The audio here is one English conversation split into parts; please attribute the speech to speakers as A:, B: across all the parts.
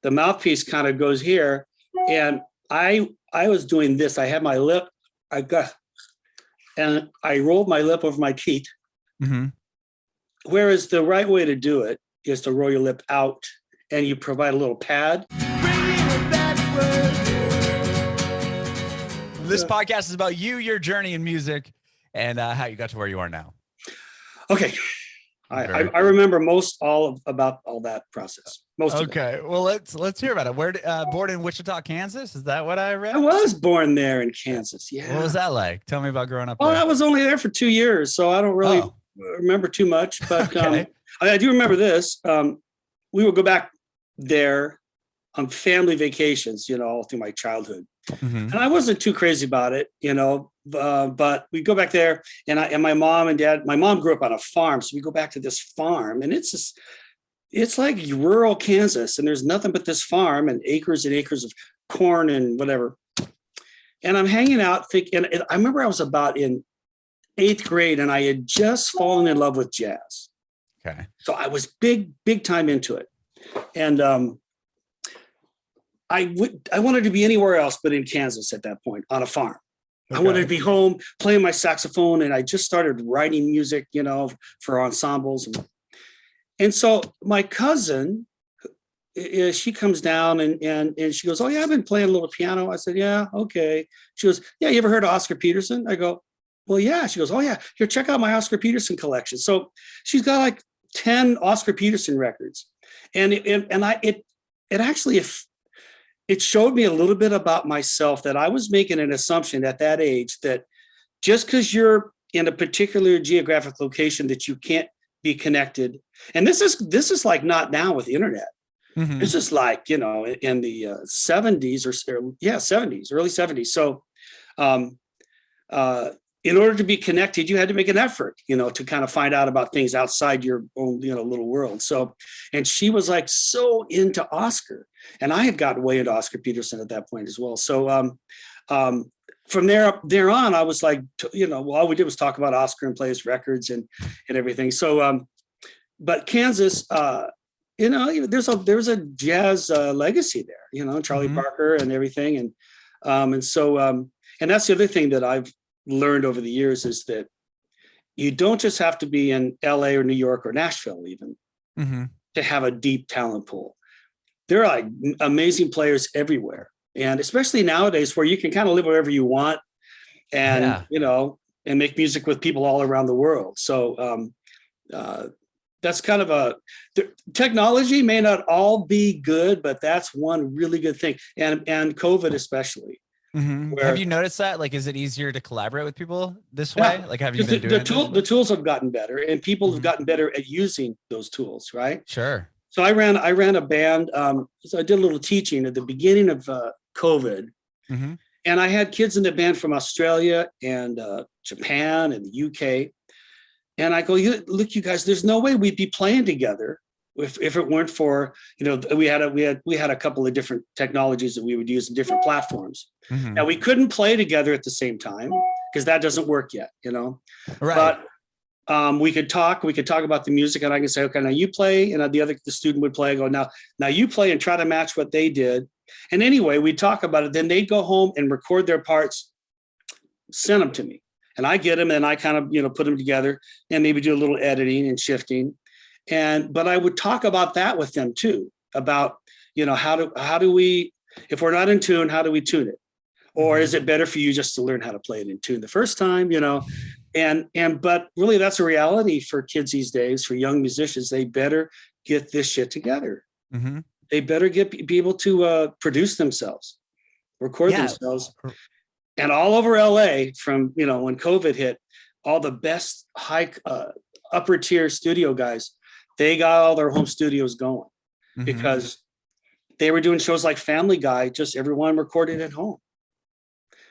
A: the mouthpiece kind of goes here. And I was doing this. I had my lip, and I rolled my lip over my teeth.
B: Mm-hmm.
A: Whereas the right way to do it is to roll your lip out, and you provide a little pad.
B: This podcast is about you, your journey in music, and how you got to where you are now.
A: Okay. I remember about all that process.
B: Okay. Well, let's hear about it. Where born in Wichita, Kansas? Is that what I read?
A: I was born there in Kansas. Yeah.
B: What was that like? Tell me about growing up
A: there.
B: Well,
A: I was only there for 2 years, so I don't really remember too much. But okay. I do remember this. We would go back there on family vacations, all through my childhood. Mm-hmm. And I wasn't too crazy about it, but we go back there, and my mom and dad, my mom grew up on a farm. So we go back to this farm, and it's like rural Kansas, and there's nothing but this farm and acres of corn and whatever. And I'm hanging out and I remember I was about in 8th grade, and I had just fallen in love with jazz.
B: Okay.
A: So I was big time into it. And, I wanted to be anywhere else but in Kansas at that point on a farm. Okay. I wanted to be home playing my saxophone, and I just started writing music, for ensembles. And so my cousin, she comes down and she goes, "Oh yeah, I've been playing a little piano." I said, "Yeah, okay." She goes, "Yeah, you ever heard of Oscar Peterson?" I go, "Well, yeah." She goes, "Oh yeah, here, check out my Oscar Peterson collection." So she's got like 10 Oscar Peterson records, and it showed me a little bit about myself, that I was making an assumption at that age that just because you're in a particular geographic location that you can't be connected. And this is like not now with the internet. Mm-hmm. This is like, in the 70s early 70s. So in order to be connected, you had to make an effort, to kind of find out about things outside your own, little world. So, and she was like so into Oscar, and I had gotten way into Oscar Peterson at that point as well. So, from there on, I was like, all we did was talk about Oscar and play his records and everything. So, but Kansas, there's a jazz legacy there, Charlie mm-hmm. Parker and everything. And so, and that's the other thing that I've learned over the years, is that you don't just have to be in LA or New York or Nashville even mm-hmm. to have a deep talent pool. There are like amazing players everywhere. And especially nowadays, where you can kind of live wherever you want and, and make music with people all around the world. So that's kind of technology may not all be good, but that's one really good thing. And COVID especially.
B: Mm-hmm. Have you noticed that? Like, is it easier to collaborate with people this way? Like, have you been doing
A: the tools have gotten better, and people mm-hmm. have gotten better at using those tools, right?
B: Sure.
A: So I ran a band. So I did a little teaching at the beginning of COVID, mm-hmm. and I had kids in the band from Australia and Japan and the UK. And I go, look, you guys, there's no way we'd be playing together if it weren't for, we had a couple of different technologies that we would use in different platforms. Mm-hmm. Now we couldn't play together at the same time because that doesn't work yet,
B: Right.
A: But we could talk about the music, and I can say, okay, now you play, and the student would play. I go, now you play, and try to match what they did. And anyway, we'd talk about it. Then they'd go home and record their parts, send them to me, and I get them, and I kind of, put them together, and maybe do a little editing and shifting. But I would talk about that with them too, about, how do we, if we're not in tune, how do we tune it? Or is it better for you just to learn how to play it in tune the first time, but really that's a reality for kids these days, for young musicians. They better get this shit together. Mm-hmm. They better be able to produce themselves, record themselves. And all over LA from, when COVID hit, all the best high upper tier studio guys, they got all their home studios going mm-hmm. because they were doing shows like Family Guy, just everyone recorded at home.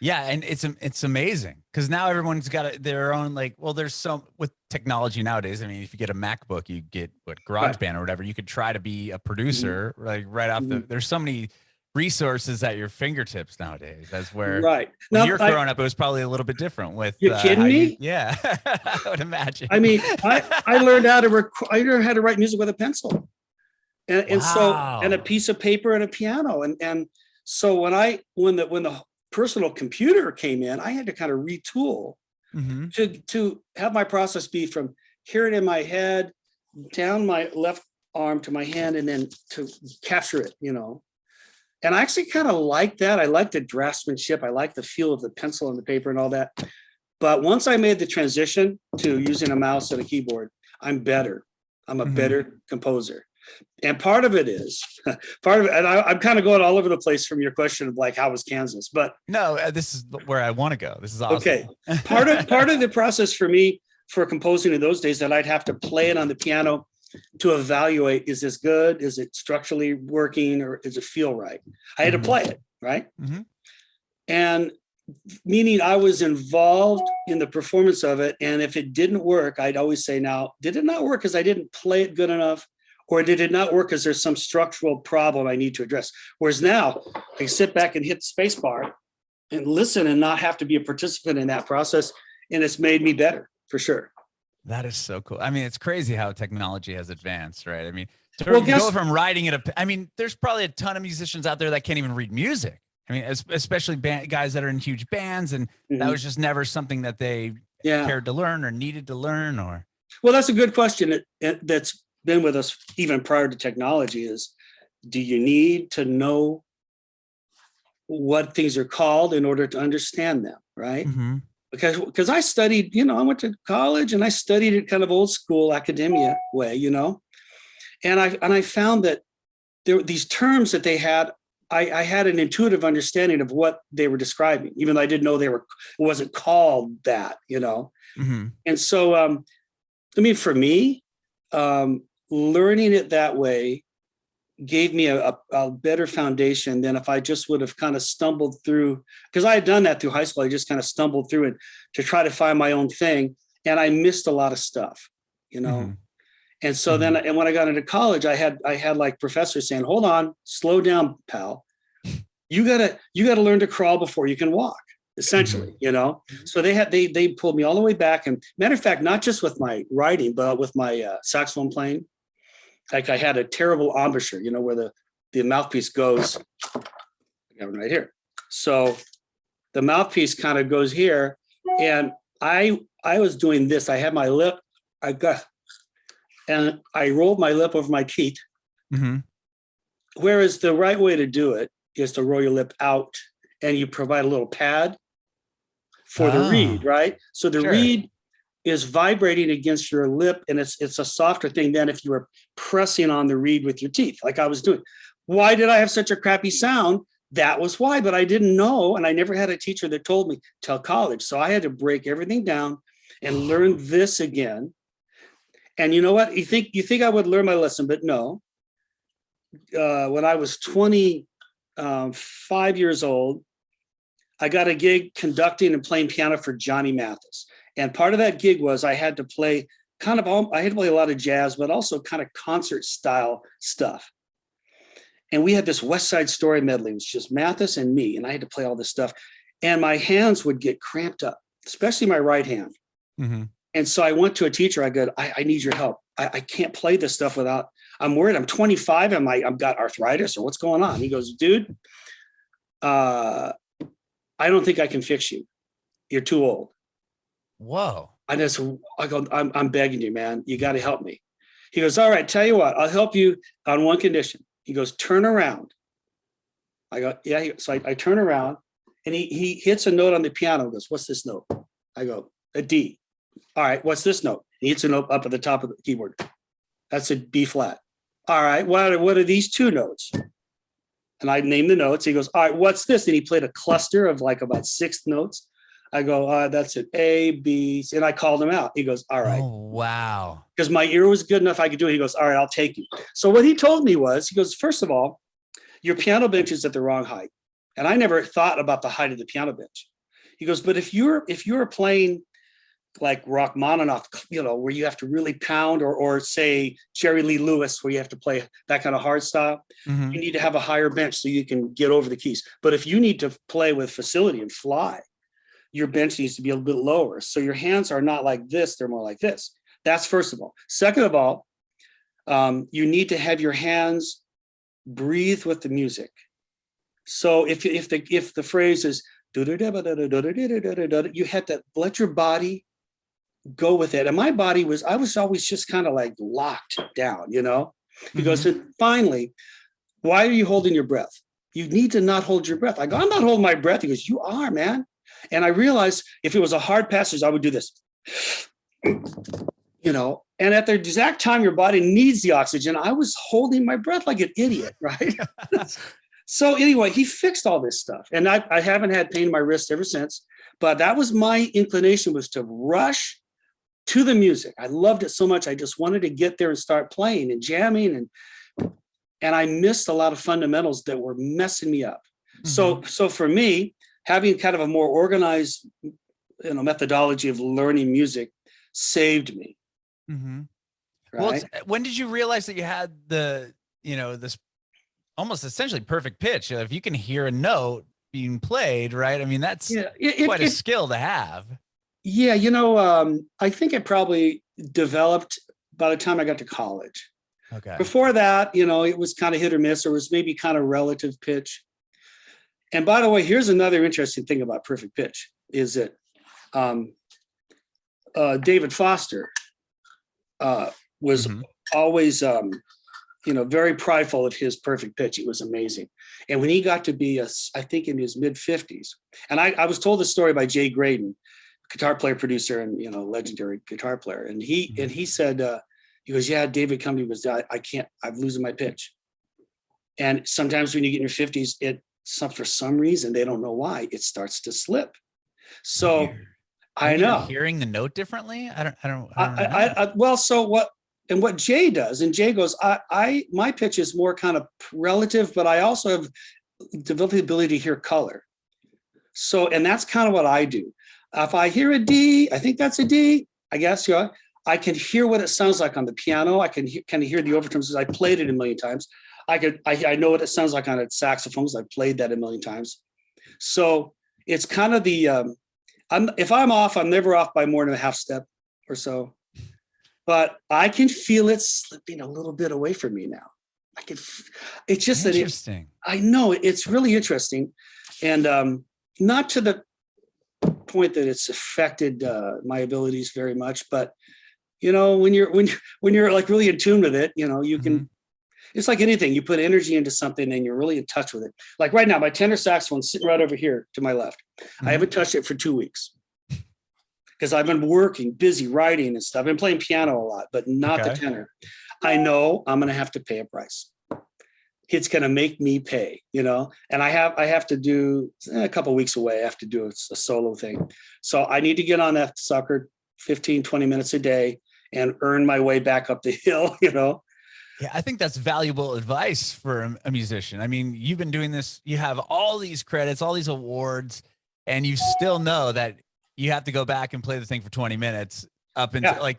B: Yeah. And it's amazing because now everyone's got their own, there's some with technology nowadays. I mean, if you get a MacBook, you get GarageBand or whatever, you could try to be a producer, mm-hmm. right off
A: mm-hmm.
B: there's so many resources at your fingertips nowadays. That's where
A: right
B: when you're growing up, it was probably a little bit different with
A: you're kidding me?
B: Yeah. I would imagine.
A: I mean, I learned how to write music with a pencil. and so, and a
B: Wow.
A: piece of paper and a piano. And so when the personal computer came in, I had to kind of retool
B: Hmm.
A: to have my process be from hearing in my head, down my left arm to my hand, and then to capture it, And I actually kind of like that. I like the draftsmanship. I like the feel of the pencil and the paper and all that. But once I made the transition to using a mouse and a keyboard, I'm better. I'm a
B: Hmm.
A: better composer. And part of it is part of it, and I'm kind of going all over the place from your question of like, how was Kansas? But
B: No, this is where I want to go. This is awesome.
A: okay, part of the process for me for composing in those days that I'd have to play it on the piano to evaluate, is this good? Is it structurally working, or does it feel right? I had to
B: Hmm.
A: play it, right?
B: Hmm.
A: And meaning I was involved in the performance of it. And if it didn't work, I'd always say, now, did it not work because I didn't play it good enough? Or did it not work because there's some structural problem I need to address? Whereas now I sit back and hit the space bar and listen and not have to be a participant in that process. And it's made me better for sure.
B: That is so cool. I mean, it's crazy how technology has advanced, right? I mean,
A: Well,
B: to
A: guess
B: go from writing it, I mean, there's probably a ton of musicians out there that can't even read music. I mean, especially guys that are in huge bands, and that
A: Mhm.
B: was just never something that they
A: Yeah.
B: cared to learn or needed to learn, or.
A: Well, that's a good question that's been with us even prior to technology is, do you need to know what things are called in order to understand them, right?
B: Hmm.
A: Because I studied, I went to college and I studied it kind of old school academia way, and I found that there were these terms that they had. I had an intuitive understanding of what they were describing, even though I didn't know it wasn't called that.
B: Hmm.
A: And so, I mean, for me, learning it that way gave me a better foundation than if I just would have kind of stumbled through, because I had done that through high school. I just kind of stumbled through it to try to find my own thing. And I missed a lot of stuff, you know?
B: Hmm.
A: And so
B: Hmm.
A: then, and when I got into college, I had like professors saying, hold on, slow down, pal. You gotta learn to crawl before you can walk,
B: Hmm.
A: essentially. So they pulled me all the way back. And matter of fact, not just with my writing, but with my saxophone playing. Like I had a terrible embouchure, where the mouthpiece goes. I got one right here. So the mouthpiece kind of goes here, and I was doing this. I had my lip, and I rolled my lip over my teeth.
B: Hmm.
A: Whereas the right way to do it is to roll your lip out, and you provide a little pad for the reed,
B: Oh,
A: right? So the
B: sure.
A: reed is vibrating against your lip, and it's a softer thing than if you were pressing on the reed with your teeth, like I was doing. Why did I have such a crappy sound? That was why, but I didn't know, and I never had a teacher that told me till college. So I had to break everything down and learn this again. And you know what? You think I would learn my lesson, but no. When I was 25 years old, I got a gig conducting and playing piano for Johnny Mathis. And part of that gig was I had to play I had to play a lot of jazz, but also kind of concert style stuff. And we had this West Side Story medley. It was just Mathis and me, and I had to play all this stuff. And my hands would get cramped up, especially my right hand.
B: Hmm.
A: And so I went to a teacher. I go, I need your help. I can't play this stuff without, I'm worried. I'm 25. I've got arthritis or what's going on? He goes, dude, I don't think I can fix you. You're too old.
B: Whoa.
A: I go, I'm begging you, man. You got to help me. He goes, all right, tell you what, I'll help you on one condition. He goes, turn around. I go, yeah. So I turn around, and he hits a note on the piano and goes, what's this note? I go, a D. All right, what's this note? He hits a note up at the top of the keyboard. That's a B flat. All right, what are these two notes? And I name the notes. He goes, all right, what's this? And he played a cluster of like about 6 notes. I go, that's it, A, B, C. And I called him out. He goes, all right.
B: Oh, wow.
A: Because my ear was good enough, I could do it. He goes, all right, I'll take you. So what he told me was, he goes, first of all, your piano bench is at the wrong height. And I never thought about the height of the piano bench. He goes, but if you're playing like Rachmaninoff, where you have to really pound, or say Jerry Lee Lewis, where you have to play that kind of hard style,
B: Hmm.
A: you need to have a higher bench so you can get over the keys. But if you need to play with facility and fly, your bench needs to be a little bit lower. So your hands are not like this, they're more like this. That's first of all. Second of all, You need to have your hands breathe with the music. So if the phrase is you had to let your body go with it. And my body I was always just kind of like locked down, you know. He goes, finally, why are you holding your breath? You need to not hold your breath. I go, I'm not holding my breath. He goes, you are, man. And I realized if it was a hard passage, I would do this, you know, and at the exact time your body needs the oxygen, I was holding my breath like an idiot, right? So anyway, he fixed all this stuff. And I haven't had pain in my wrist ever since, but that was my inclination, was to rush to the music. I loved it so much. I just wanted to get there and start playing and jamming. And I missed a lot of fundamentals that were messing me up. So for me, having kind of a more organized, you know, methodology of learning music saved me. Right?
B: Well, when did you realize that you had the, you know, this almost essentially perfect pitch? If you can hear a note being played, right? I mean, that's quite a skill to have.
A: Yeah, you know, I think it probably developed by the time I got to college.
B: Okay.
A: Before that, you know, it was kind of hit or miss, or it was maybe kind of relative pitch. And by the way, here's another interesting thing about perfect pitch is that David Foster was always, you know, very prideful of his perfect pitch. It was amazing. And when he got to be, I think in his mid 50s, and I was told the story by Jay Graydon, guitar player, producer, and, you know, legendary guitar player. And he said, he goes, yeah, David come to me, I can't, I'm losing my pitch. And sometimes when you get in your 50s, for some reason, they don't know why, it starts to slip. So weird. I know.
B: Hearing the note differently? I don't know.
A: Well, so what Jay does, and Jay goes, my pitch is more kind of relative, but I also have developed the ability to hear color. So, and that's kind of what I do. If I hear a D, I think that's a D, I guess, yeah. I can hear what it sounds like on the piano. I can kind of hear the overtones. I played it a million times. I know what it sounds like on a saxophone, because I played that a million times. So it's kind of the, if I'm off, I'm never off by more than a half step or so. But I can feel it slipping a little bit away from me now. It's just
B: interesting.
A: I know it's really interesting, and not to the point that it's affected my abilities very much, but you know, when you're like really in tune with it, you know, you can. It's like anything. You put energy into something, and you're really in touch with it. Like right now, my tenor saxophone's sitting right over here to my left. I haven't touched it for 2 weeks because I've been working, busy writing and stuff. I've been playing piano a lot, but not the tenor. I know I'm going to have to pay a price. It's going to make me pay, you know, and I have to do a couple of weeks away. I have to do a solo thing. So I need to get on that sucker 15, 20 minutes a day and earn my way back up the hill, you know?
B: Yeah, I think that's valuable advice for a musician. I mean, you've been doing this, you have all these credits, all these awards, and you still know that you have to go back and play the thing for 20 minutes up until like,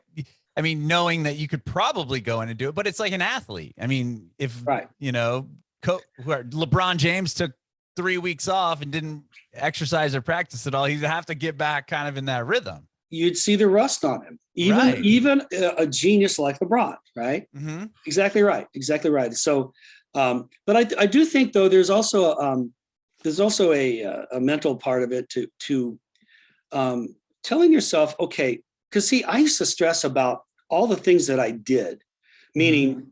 B: I mean, knowing that you could probably go in and do it, but it's like an athlete. I mean, if, you know, LeBron James took 3 weeks off and didn't exercise or practice at all, he'd have to get back kind of in that rhythm.
A: You'd see the rust on him, even a genius like LeBron, right? Exactly right. So, but I do think though there's also a mental part of it to telling yourself, okay, because see, I used to stress about all the things that I did, meaning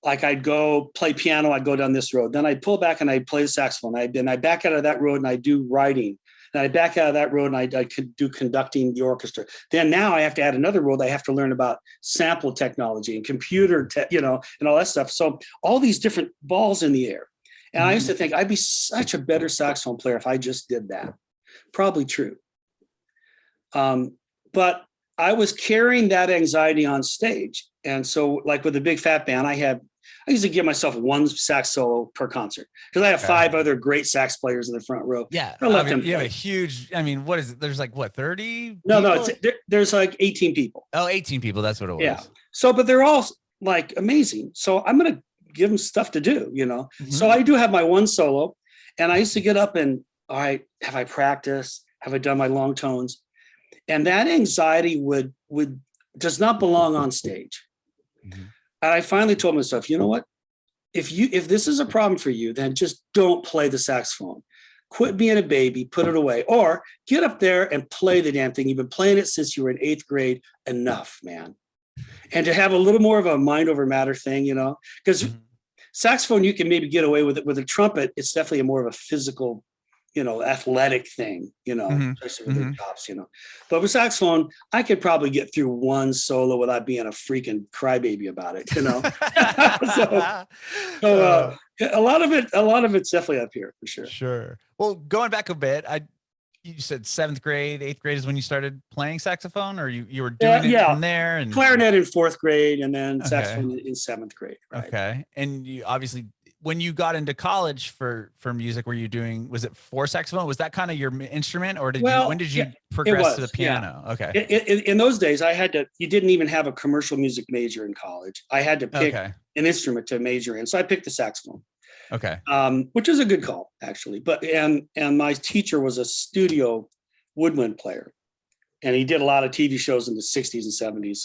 A: like I'd go play piano, I'd go down this road, then I'd pull back and I'd play the saxophone, then I back out of that road and I do writing. And I back out of that road and I could do conducting the orchestra. Then now I have to add another road. I have to learn about sample technology and computer, and all that stuff. So all these different balls in the air. And I used to think I'd be such a better saxophone player if I just did that. Probably true. But I was carrying that anxiety on stage. And so like with the Big Fat Band, I used to give myself one sax solo per concert because I have 5 other great sax players in the front row.
B: Yeah.
A: I let them
B: you have a huge, I mean, what is it? There's like what, 30?
A: No, there's like 18 people.
B: Oh, 18 people. That's what it was.
A: Yeah. So, but they're all like amazing. So I'm going to give them stuff to do, you know? So I do have my one solo, and I used to get up and, all right, have I practiced? Have I done my long tones? And that anxiety does not belong on stage. And I finally told myself, you know what? If this is a problem for you, then just don't play the saxophone. Quit being a baby, put it away, or get up there and play the damn thing. You've been playing it since you were in 8th grade. Enough, man. And to have a little more of a mind over matter thing, because saxophone, you can maybe get away with it. With a trumpet, it's definitely more of a physical, athletic thing, especially with the chops, But with saxophone, I could probably get through one solo without being a freaking crybaby about it, so a lot of it's definitely up here for sure.
B: Sure. Well, going back a bit, you said 7th grade, 8th grade is when you started playing saxophone, or you were doing it from there? And
A: clarinet in 4th grade, and then saxophone in 7th grade. Right?
B: Okay. And you obviously, when you got into college for music, were you doing, was it for saxophone? Was that kind of your instrument, or when did you progress to the piano?
A: Yeah.
B: Okay.
A: In those days, you didn't even have a commercial music major in college. I had to pick an instrument to major in. So I picked the saxophone.
B: Okay.
A: Which is a good call, actually. But and my teacher was a studio woodwind player, and he did a lot of TV shows in the 60s and 70s.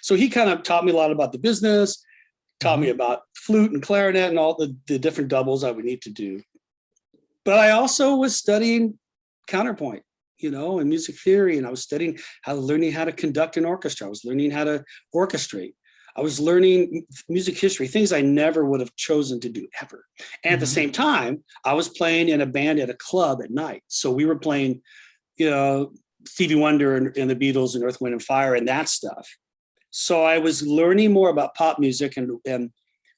A: So he kind of taught me a lot about the business, taught me about flute and clarinet and all the different doubles I would need to do. But I also was studying counterpoint, and music theory, and I was studying learning how to conduct an orchestra. I was learning how to orchestrate. I was learning music history, things I never would have chosen to do ever. And at the same time, I was playing in a band at a club at night. So we were playing, Stevie Wonder and the Beatles and Earth, Wind and Fire and that stuff. So I was learning more about pop music and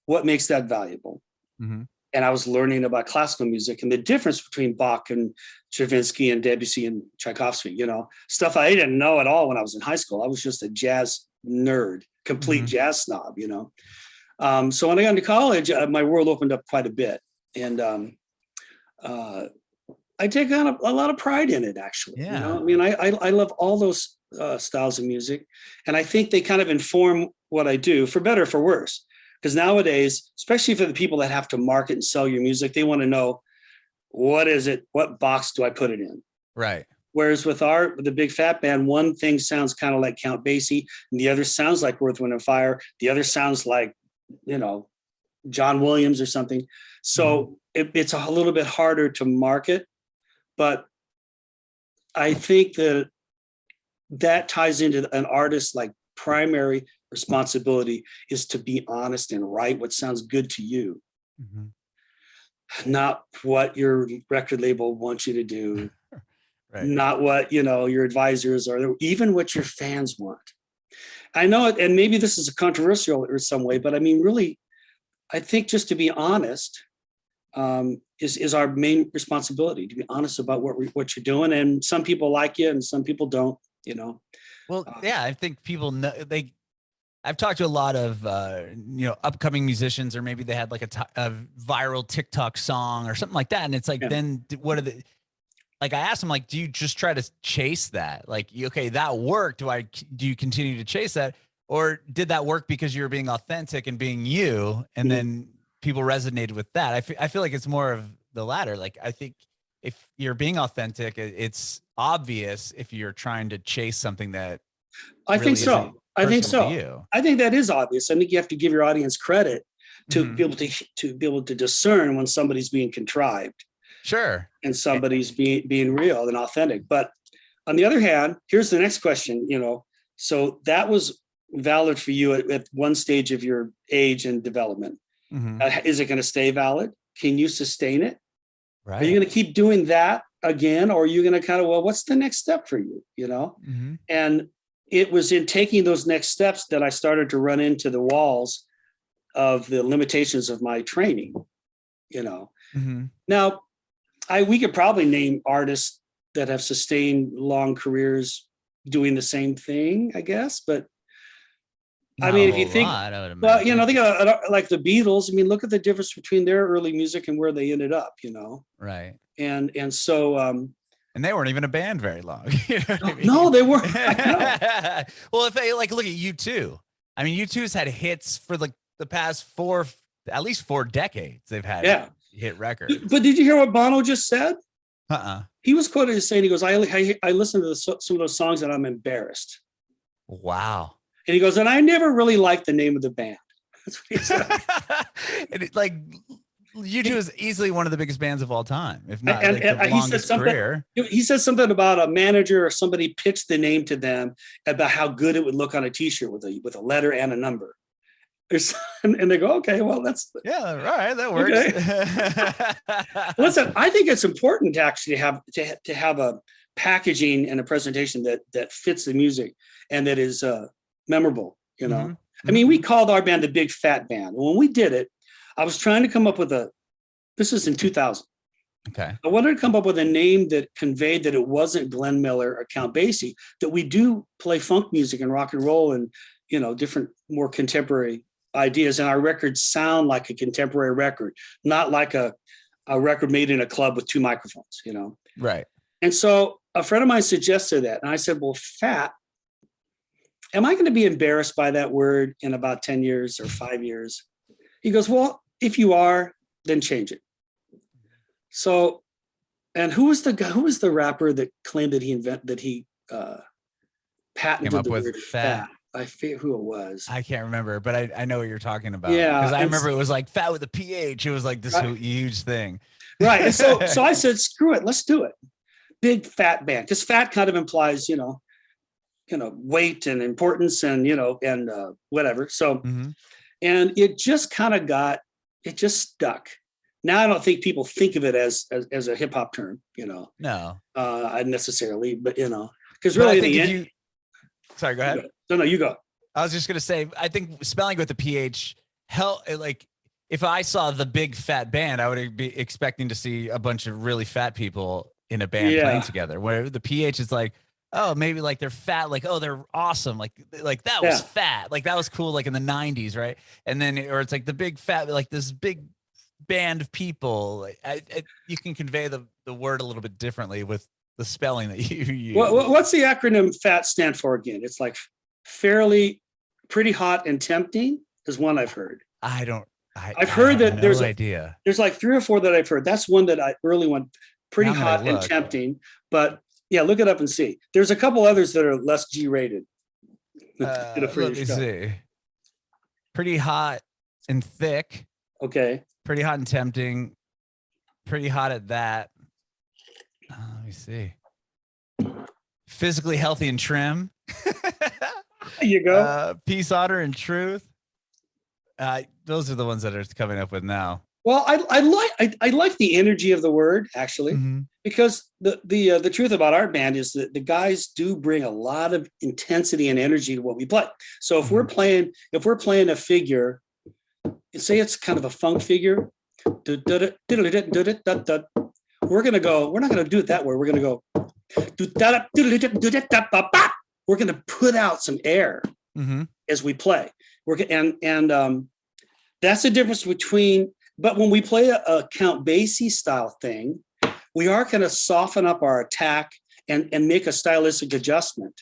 A: what makes that valuable. And I was learning about classical music and the difference between Bach and Stravinsky and Debussy and Tchaikovsky, stuff I didn't know at all when I was in high school. I was just a jazz nerd, complete jazz snob, So when I got into college, my world opened up quite a bit. And I take on a lot of pride in it, actually.
B: Yeah.
A: I love all those styles of music. And I think they kind of inform what I do, for better or for worse. Because nowadays, especially for the people that have to market and sell your music, they want to know, what is it? What box do I put it in?
B: Right.
A: Whereas with the Big Fat Band, one thing sounds kind of like Count Basie, and the other sounds like Earth, Wind and Fire. The other sounds like, John Williams or something. So it's a little bit harder to market, but I think that ties into an artist's like primary responsibility is to be honest and write what sounds good to you, not what your record label wants you to do. Right. Not what, your advisors or even what your fans want. I know it, and maybe this is controversial in some way, but I mean, really, I think just to be honest is our main responsibility, to be honest about what you're doing. And some people like you and some people don't,
B: Well, yeah, I think people know I've talked to a lot of, upcoming musicians, or maybe they had like a viral TikTok song or something like that. And it's like, then what are the, like, I asked him, like, do you just try to chase that? Like, okay, that worked. Do you continue to chase that? Or did that work because you were being authentic and being you? And then people resonated with that. I feel like it's more of the latter. Like, I think if you're being authentic, it's obvious if you're trying to chase something that
A: I think so. I think that is obvious. I think you have to give your audience credit to be able to discern when somebody's being contrived.
B: Sure.
A: And somebody's being real and authentic. But on the other hand, here's the next question, so that was valid for you at one stage of your age and development. Is it going to stay valid? Can you sustain it? Right. Are you going to keep doing that again? Or are you going to kind of, what's the next step for you? And it was in taking those next steps that I started to run into the walls of the limitations of my training, Now, we could probably name artists that have sustained long careers doing the same thing, I guess. But I mean, if you think, they got like the Beatles. I mean, look at the difference between their early music and where they ended up,
B: Right.
A: And so,
B: and they weren't even a band very long.
A: No, they weren't.
B: Well, if they look at U2, I mean, U2's had hits for like the past at least 4 decades. They've had hit records.
A: But did you hear what Bono just said?
B: He
A: was quoted as saying, he goes, I listen to some of those songs and I'm embarrassed.
B: Wow.
A: And he goes, and I never really liked the name of the band. That's what he said.
B: And like U2 is easily one of the biggest bands of all time, if not
A: And,
B: like the
A: and he said
B: longest
A: something.
B: career.
A: He said something about a manager or somebody pitched the name to them about how good it would look on a T-shirt with a letter and a number. And they go, okay, well, that's
B: Yeah, all right, that works.
A: Okay. Listen, I think it's important to actually have a packaging and a presentation that fits the music and that is memorable. You know,
B: Mm-hmm.
A: I mean, we called our band the Big Fat Band. When we did it, I was trying to come up with this is in 2000.
B: Okay.
A: I wanted to come up with a name that conveyed that it wasn't Glenn Miller or Count Basie, that we do play funk music and rock and roll and, you know, different, more contemporary ideas. And our records sound like a contemporary record, not like a record made in a club with 2 microphones, you know?
B: Right.
A: And so a friend of mine suggested that. And I said, well, fat, am I going to be embarrassed by that word in about 10 years or 5 years? He goes, well, if you are, then change it. So, and who was the rapper that claimed that he patented the word fat? I forget who it was.
B: I can't remember, but I know what you're talking about.
A: Yeah,
B: because I remember it was like fat with a PH. It was like this huge thing.
A: Right. And so I said, screw it, let's do it. Big Fat Band, because fat kind of implies, you know, weight and importance and, you know, and whatever. So, and it just kind of it just stuck. Now I don't think people think of it as a hip hop term, you know. No, necessarily, but you know, because really,
B: sorry, go ahead.
A: No, you go.
B: I was just gonna say, I think spelling with the PH, like if I saw the Big Fat Band, I would be expecting to see a bunch of really fat people in a band playing together. Where the PH is like, oh, maybe like they're fat, like, oh, they're awesome, like that was fat, like that was cool, like in the 90s, right? And then, or it's like the Big Fat, like this big band of people. You can convey the word a little bit differently with the spelling that you use.
A: What's the acronym FAT stand for again? It's like fairly, pretty hot and tempting is one I've heard.
B: I've
A: heard that there's
B: idea.
A: There's like 3 or 4 that I've heard. That's one that early one, pretty hot and tempting. But yeah, look it up and see. There's a couple others that are less G-rated.
B: Let me see. Pretty hot and thick.
A: Okay.
B: Pretty hot and tempting. Pretty hot at that. Let me see. Physically healthy and trim.
A: There you go.
B: Peace, honor, and truth. Those are the ones that are coming up with now.
A: Well, I like the energy of the word actually, because the truth about our band is that the guys do bring a lot of intensity and energy to what we play. So if we're playing a figure, say it's kind of a funk figure, we're gonna go. We're not gonna do it that way. We're gonna go. We're gonna put out some air as we play. That's the difference between. But when we play a Count Basie style thing, we are going to soften up our attack and make a stylistic adjustment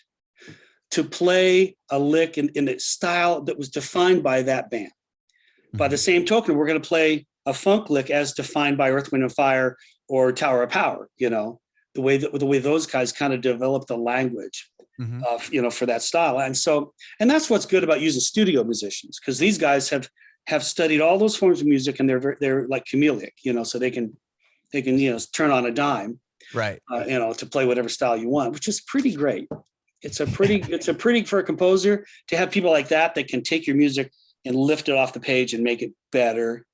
A: to play a lick in a style that was defined by that band. By the same token, we're going to play a funk lick as defined by Earth, Wind and Fire or Tower of Power. You know, the way those guys kind of developed the language, for that style. And that's what's good about using studio musicians, because these guys have studied all those forms of music, and they're like chameleonic, so they can turn on a dime,
B: right?
A: To play whatever style you want, which is pretty great. It's a pretty for a composer to have people like that can take your music and lift it off the page and make it better,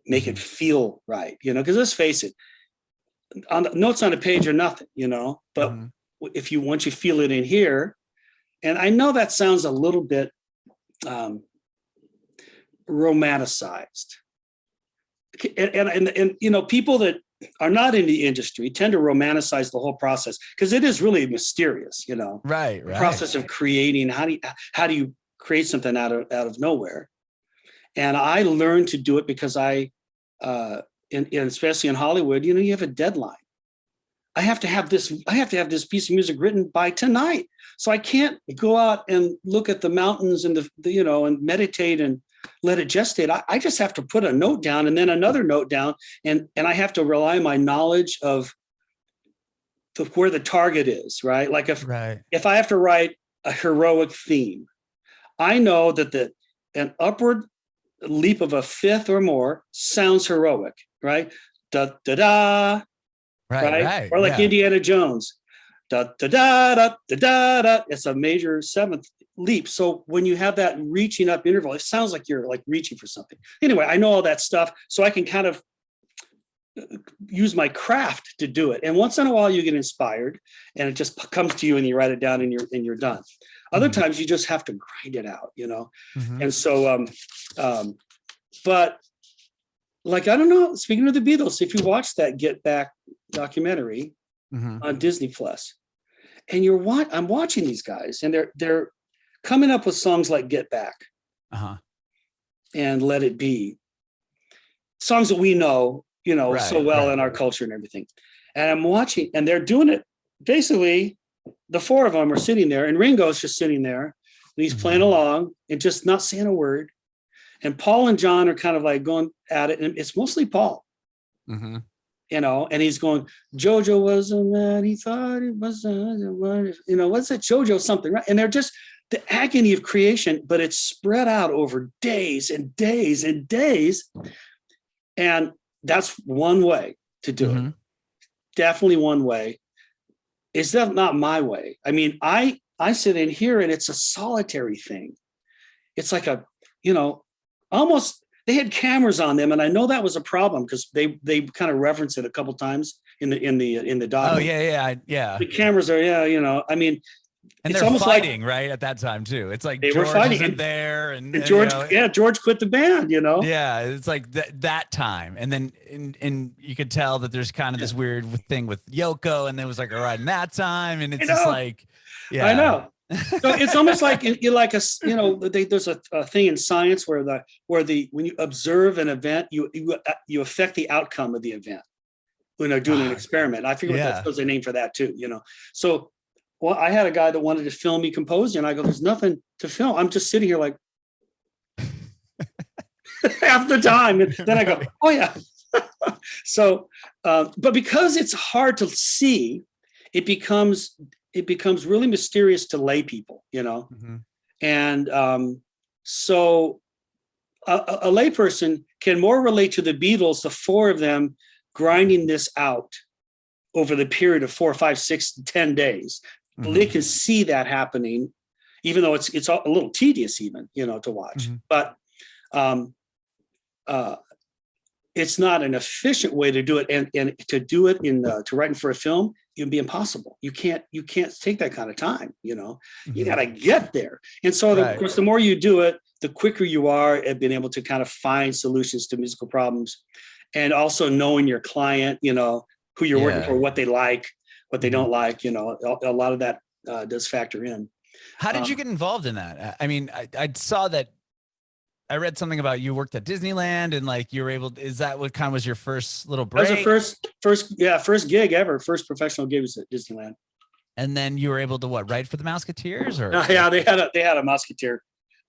A: make it feel right, because let's face it, on the notes on a page are nothing, but once you feel it in here, and I know that sounds a little bit romanticized, and people that are not in the industry tend to romanticize the whole process, because it is really mysterious,
B: right.
A: The process of creating. How do you create something out of nowhere? And I learned to do it because especially in Hollywood, you have a deadline. I have to have this piece of music written by tonight. So I can't go out and look at the mountains and and meditate and let it gestate. I just have to put a note down and then another note down. And I have to rely on my knowledge of where the target is, right? Like if I have to write a heroic theme, I know that an upward leap of a fifth or more sounds heroic, right? Da da da, right? Or like Indiana Jones, da da da da da da da. It's a major seventh leap. So when you have that reaching up interval, it sounds like you're like reaching for something. Anyway, I know all that stuff, so I can kind of use my craft to do it. And once in a while, you get inspired, and it just comes to you, and you write it down, and you're done. Other times, you just have to grind it out, you know. And so, but like, I don't know. Speaking of the Beatles, if you watch that Get Back documentary on Disney Plus, and I'm watching these guys, and they're coming up with songs like Get Back and Let It Be, songs that we know, you know, so well in our culture and everything. And I'm watching, and they're doing it. Basically, the four of them are sitting there, and Ringo's just sitting there, and he's playing along and just not saying a word. And Paul and John are kind of like going at it, and it's mostly Paul, you know, and he's going, Jojo was a man, he thought it was, you know, what's it, Jojo something, right? And they're just the agony of creation, but it's spread out over days and days and days. And that's one way to do it. Definitely one way. Is that not my way? I mean, I sit in here, and it's a solitary thing. It's like a, you know, almost, they had cameras on them, and I know that was a problem because they kind of reference it a couple times in the doc.
B: Oh yeah.
A: The cameras are, you know, I mean,
B: and
A: it's
B: they're
A: almost
B: fighting,
A: like,
B: right, at that time too. It's like
A: they
B: George
A: were fighting
B: isn't there, and
A: George,
B: you know,
A: George quit the band, you know.
B: Yeah, it's like that time, and then and you could tell that there's kind of this weird thing with Yoko, and it was like around that time, and it's just like,
A: I know. So it's almost like you're like a, you know, there's a thing in science where when you observe an event, you affect the outcome of the event when they're doing an experiment. I figure there's a name for that too, you know. So, well, I had a guy that wanted to film me composing, and I go, there's nothing to film. I'm just sitting here like half the time. And then I go, oh yeah. So, but because it's hard to see, it becomes really mysterious to lay people, you know? And so a layperson can more relate to the Beatles, the four of them grinding this out over the period of 4, 5, 6, 10 days. They can see that happening, even though it's a little tedious even, you know, to watch. But it's not an efficient way to do it, and to do it to writing for a film, it would be impossible. You can't take that kind of time, you know. You got to get there. And so of course, the more you do it, the quicker you are at being able to kind of find solutions to musical problems, and also knowing your client, you know, who you're working for, what they like, what they don't like, you know. A lot of that does factor in.
B: How did you get involved in that? I mean, I saw that, I read something about you worked at Disneyland, and like you were able to, is that what kind of was your first little break?
A: That was the first gig ever. First professional gig was at Disneyland.
B: And then you were able to write for the Musketeers, or?
A: Yeah, they had a Musketeer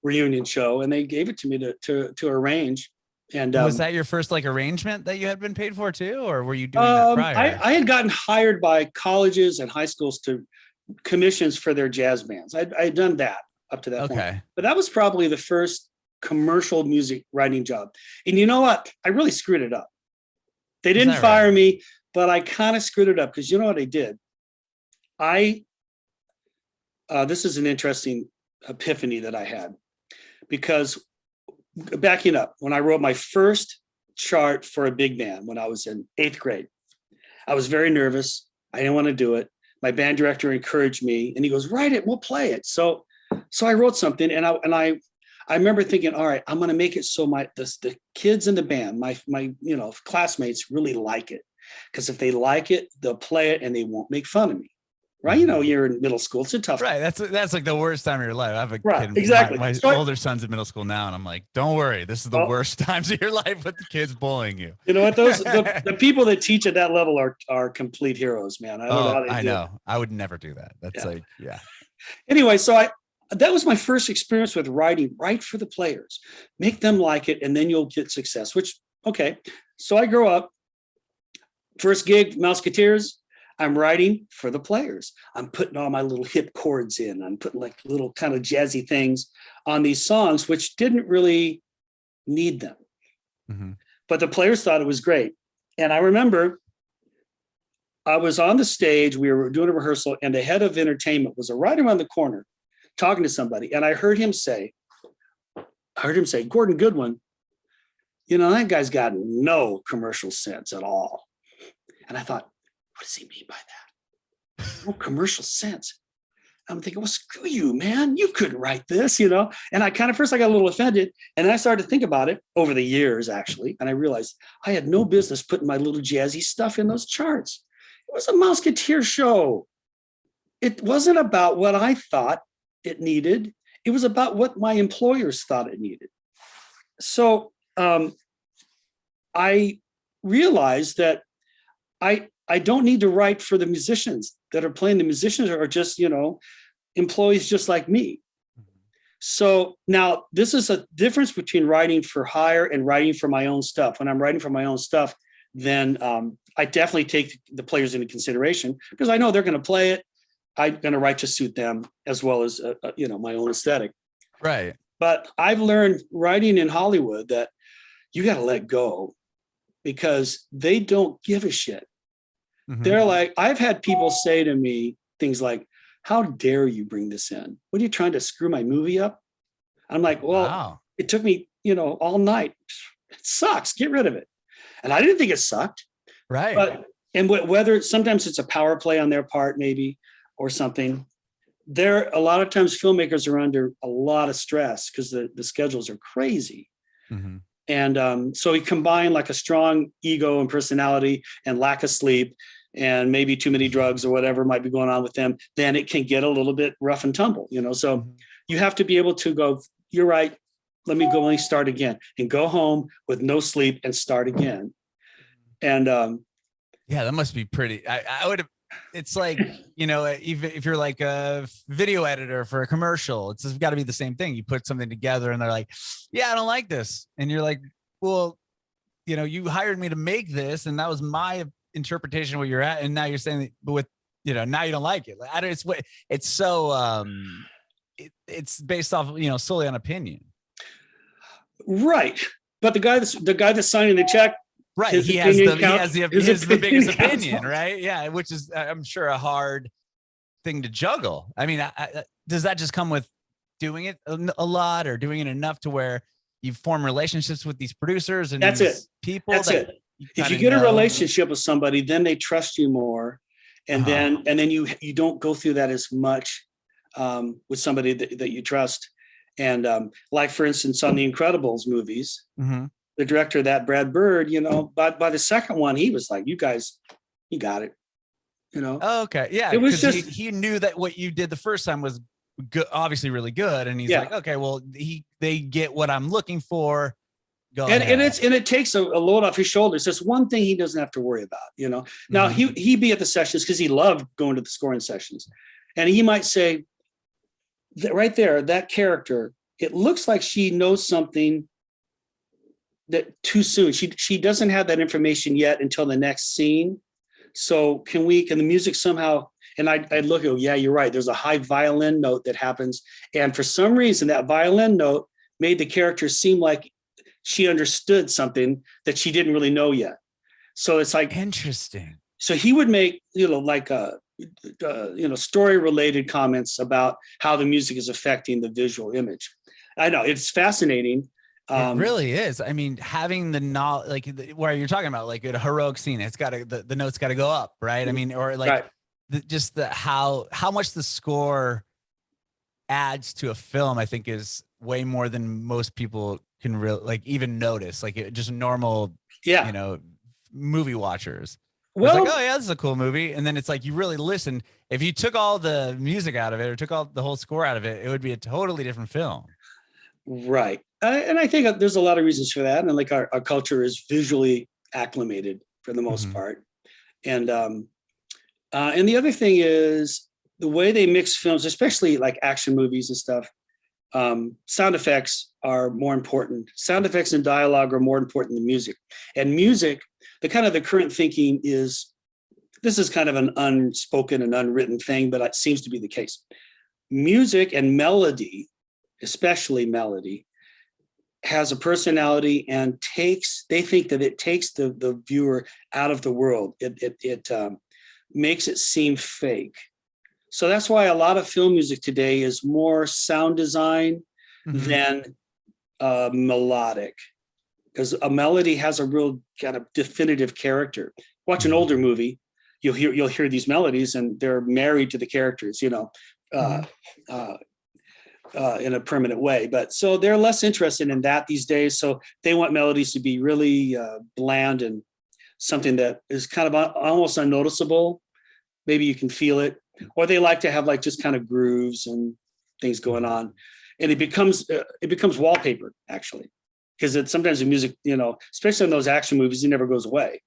A: reunion show, and they gave it to me to arrange. And
B: was that your first like arrangement that you had been paid for too, or were you doing that prior?
A: I had gotten hired by colleges and high schools to commissions for their jazz bands. I had done that up to that point. But that was probably the first commercial music writing job. And you know what? I really screwed it up. They didn't fire me, but I kind of screwed it up, because you know what I did? This is an interesting epiphany that I had, because backing up, when I wrote my first chart for a big band when I was in 8th grade, I was very nervous. I didn't want to do it. My band director encouraged me, and he goes, write it, we'll play it. So I wrote something, and I remember thinking, all right, I'm going to make it so the kids in the band, my you know, classmates really like it, because if they like it, they'll play it and they won't make fun of me. Right? You know, you're in middle school. It's a tough time.
B: That's like the worst time of your life. I have a kid.
A: Exactly.
B: My older son's in middle school now, and I'm like, don't worry, this is the worst times of your life with the kids bullying you. You know what?
A: The people that teach at that level are complete heroes, man. I don't know how they do it.
B: I would never do that. That's
A: Anyway, so that was my first experience with writing. Write for the players, make them like it, and then you'll get success. Which, okay. So I grow up. First gig, Musketeers. I'm writing for the players. I'm putting all my little hip chords in. I'm putting like little kind of jazzy things on these songs, which didn't really need them.
B: Mm-hmm.
A: But the players thought it was great. And I remember I was on the stage, we were doing a rehearsal, and the head of entertainment was right around the corner talking to somebody. And I heard him say, Gordon Goodwin, you know, that guy's got no commercial sense at all. And I thought, what does he mean by that? No commercial sense. I'm thinking, well, screw you, man. You couldn't write this, you know? And I got a little offended. And then I started to think about it over the years, actually. And I realized I had no business putting my little jazzy stuff in those charts. It was a Musketeer show. It wasn't about what I thought it needed. It was about what my employers thought it needed. So I realized that I don't need to write for the musicians that are playing. The musicians are just, you know, employees just like me. So now this is a difference between writing for hire and writing for my own stuff. When I'm writing for my own stuff, then I definitely take the players into consideration because I know they're going to play it. I'm going to write to suit them as well as, you know, my own aesthetic.
B: Right.
A: But I've learned writing in Hollywood that you got to let go because they don't give a shit.
B: Mm-hmm.
A: They're like, I've had people say to me things like, how dare you bring this in? What are you trying to screw my movie up? I'm like, well,
B: wow.
A: It took me, you know, all night. It sucks. Get rid of it. And I didn't think it sucked.
B: Right.
A: But, and whether sometimes it's a power play on their part, maybe, or something. A lot of times filmmakers are under a lot of stress because the schedules are crazy.
B: Mm-hmm.
A: And so we combine like a strong ego and personality and lack of sleep and maybe too many drugs or whatever might be going on with them, then it can get a little bit rough and tumble, you know? So you have to be able to go, you're right. Let me start again and go home with no sleep and start again. And
B: yeah, that must be pretty, I would have, it's like, you know, even if you're like a video editor for a commercial, it's got to be the same thing. You put something together and they're like, yeah, I don't like this. And you're like, well, you know, you hired me to make this and that was my interpretation of what you're at. And now you're saying that, but with, you know, now you don't like it. Like, it's so, it's based off, you know, solely on opinion.
A: Right. But the guy that's signing the check,
B: right. He has the biggest opinion, right? Yeah. Which is, I'm sure, a hard thing to juggle. I mean, does that just come with doing it a lot or doing it enough to where you form relationships with these producers and
A: that's
B: these
A: it.
B: people?
A: That's it. If you get a relationship with somebody, then they trust you more. And then you don't go through that as much with somebody that you trust. And like, for instance, on the Incredibles movies, the director of that, Brad Bird, you know, by the second one, he was like, you guys, you got it, you know?
B: Oh, okay. Yeah.
A: It was just,
B: he knew that what you did the first time was good, obviously really good. And he's like, okay, well, they get what I'm looking for. Go ahead.
A: And it takes a load off his shoulders. That's one thing he doesn't have to worry about, you know? Now he'd be at the sessions because he loved going to the scoring sessions. And he might say that right there, that character, it looks like she knows something that too soon. She doesn't have that information yet until the next scene. So can the music somehow, and I'd look at, yeah, you're right. There's a high violin note that happens. And for some reason, that violin note made the character seem like she understood something that she didn't really know yet. So it's like,
B: interesting.
A: So he would make, you know, like, story related comments about how the music is affecting the visual image. I know it's fascinating.
B: It really is. I mean, having the knowledge, like where you're talking about, like a heroic scene, it's got to, the notes got to go up, right? I mean, or like how much the score adds to a film, I think is way more than most people can even notice, like just normal, you know, movie watchers. Well, it's like, oh yeah, this is a cool movie. And then it's like, you really listen. If you took all the music out of it or took all the whole score out of it, it would be a totally different film.
A: Right. And I think there's a lot of reasons for that. And like our culture is visually acclimated for the most part. And the other thing is the way they mix films, especially like action movies and stuff, sound effects are more important. Sound effects and dialogue are more important than music. And music, the current thinking is, this is kind of an unspoken and unwritten thing, but it seems to be the case. Music and melody, especially melody, has a personality and they think that it takes the viewer out of the world. It makes it seem fake. So that's why a lot of film music today is more sound design than melodic, because a melody has a real kind of definitive character. Watch an older movie, you'll hear these melodies, and they're married to the characters, in a permanent way. But so they're less interested in that these days. So they want melodies to be really bland and something that is kind of almost unnoticeable. Maybe you can feel it, or they like to have like just kind of grooves and things going on, and it becomes wallpaper actually, because sometimes the music, especially in those action movies, it never goes away